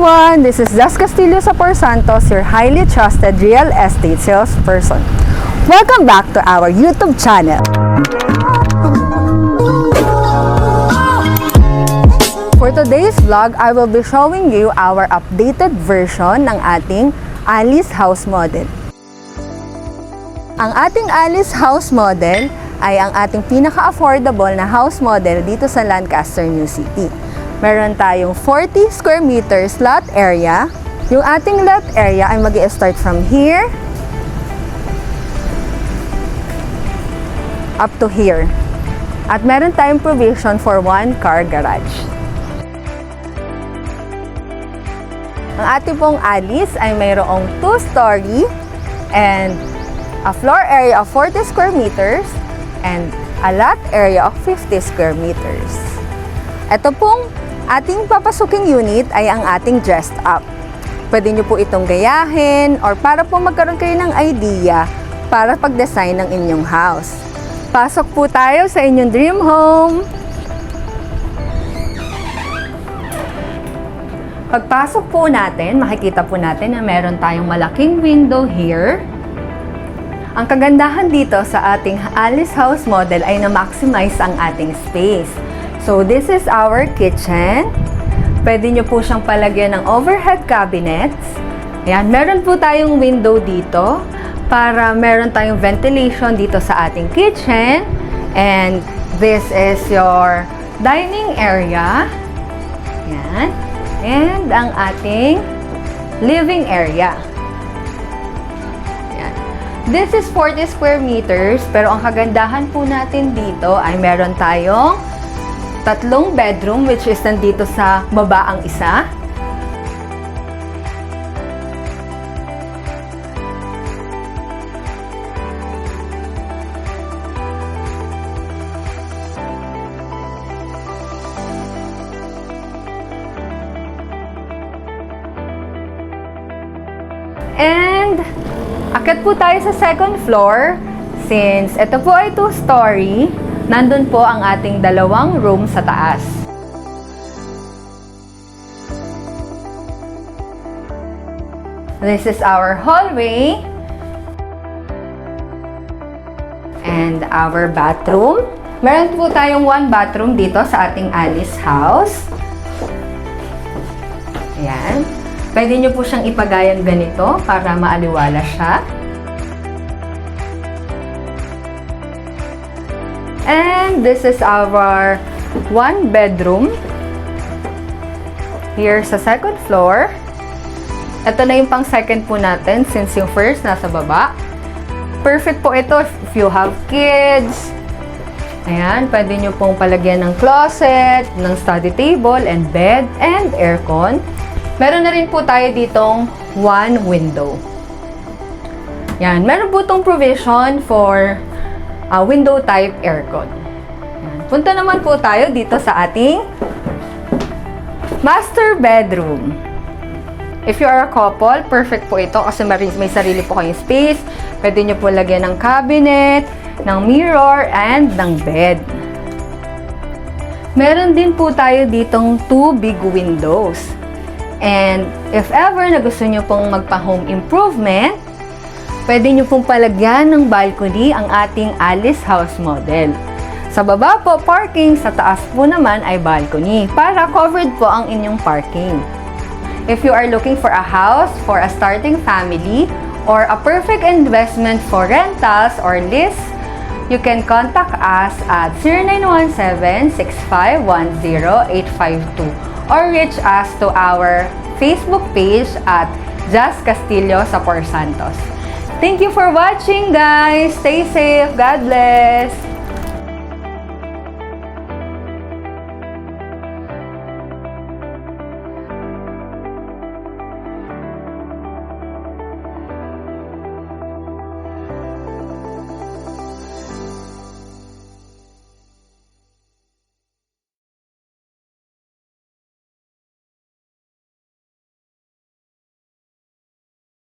everyone! This is Jazz Castillo sa Por Santos, your highly trusted real estate salesperson. Welcome back to our YouTube channel. For today's vlog, I will be showing you our updated version ng ating Alice House Model. Ang ating Alice House Model ay ang ating pinaka-affordable na house model dito sa Lancaster, New City. Meron tayong 40 square meters lot area. Yung ating lot area ay mag-i-start from here up to here. At meron tayong provision for 1 car garage. Ang ating pong Alice ay mayroong 2-story and a floor area of 40 square meters and a lot area of 50 square meters. Ito pong ating papasuking unit ay ang ating dressed up. Pwede nyo po itong gayahin or para po magkaroon kayo ng idea para pag-design ng inyong house. Pasok po tayo sa inyong dream home. Pagpasok po natin, makikita po natin na meron tayong malaking window here. Ang kagandahan dito sa ating Alice House Model ay na-maximize ang ating space. So, this is our kitchen. Pwede nyo po siyang palagyan ng overhead cabinets. Ayan, meron po tayong window dito para meron tayong ventilation dito sa ating kitchen. And this is your dining area. Ayan. And ang ating living area. Ayan. This is 40 square meters, pero ang kagandahan po natin dito ay meron tayong 3 bedroom, which is nandito sa baba ang isa. And akit po tayo sa second floor. Since ito po ay 2-story, nandun po ang ating 2 room sa taas. This is our hallway. And our bathroom. Meron po tayong 1 bathroom dito sa ating Alice House. Ayan. Pwede nyo po siyang ipagayan ganito para maaliwala siya. And this is our 1 bedroom here sa second floor. Ito na yung pang second po natin since yung first nasa baba. Perfect po ito if you have kids. Ayan, pwede nyo pong palagyan ng closet, ng study table, and bed, and aircon. Meron na rin po tayo ditong 1 window. Yan, meron po itong provision for window type aircon. Yan. Punta naman po tayo dito sa ating master bedroom. If you are a couple, perfect po ito kasi may sarili po kayong space. Pwede nyo po lagyan ng cabinet, ng mirror, and ng bed. Meron din po tayo ditong 2 big windows. And if ever na gusto nyo pong magpa-home improvement, pwede nyo pong palagyan ng balcony ang ating Alice House Model. Sa baba po, parking. Sa taas po naman ay balcony para covered po ang inyong parking. If you are looking for a house for a starting family or a perfect investment for rentals or lease, you can contact us at 0917-6510-852 or reach us to our Facebook page at Jazz Castillo sa Por Santos. Thank you for watching, guys. Stay safe. God bless.